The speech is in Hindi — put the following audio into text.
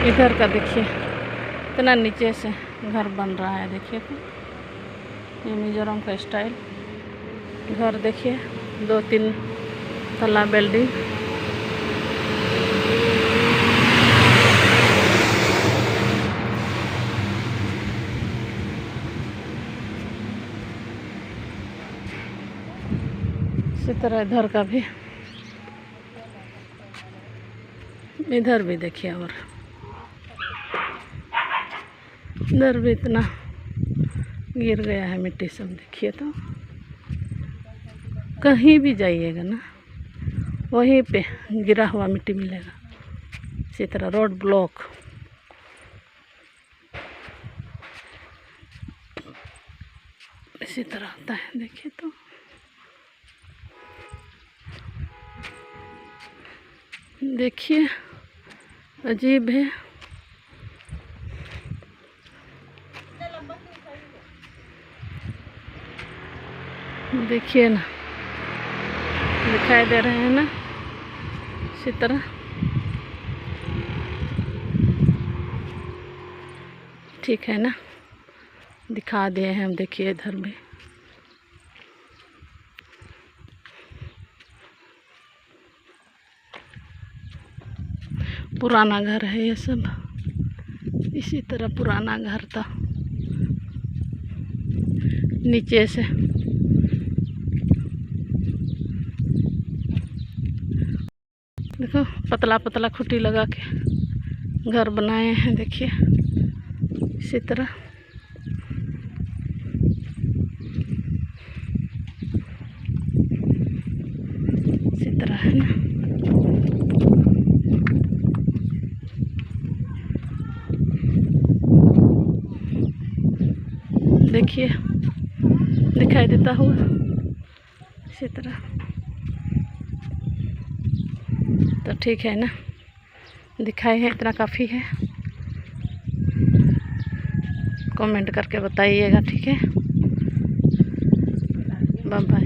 इधर का देखिए इतना नीचे से घर बन रहा है। देखिए तो ये मिजोरम का स्टाइल घर देखिए, 2-3 तला बिल्डिंग। इसी तरह इधर का भी, इधर भी देखिए, और इधर भी इतना गिर गया है मिट्टी सब। देखिए तो कहीं भी जाइएगा ना वहीं पे गिरा हुआ मिट्टी मिलेगा। इसी तरह रोड ब्लॉक, इसी तरह होता है। देखिए तो देखिए अजीब है। देखिए ना, दिखाई दे रहे हैं ना, इसी तरह ठीक है ना, दिखा दिए हैं हम। देखिए इधर भी पुराना घर है ये सब। इसी तरह पुराना घर था नीचे से। देखो पतला पतला खूंटी लगा के घर बनाए हैं। देखिए इसी तरह है ना। देखिए दिखाई देता हुआ इसी तरह। तो ठीक है ना, दिखाए हैं, इतना काफ़ी है। कमेंट करके बताइएगा, ठीक है। Bye bye.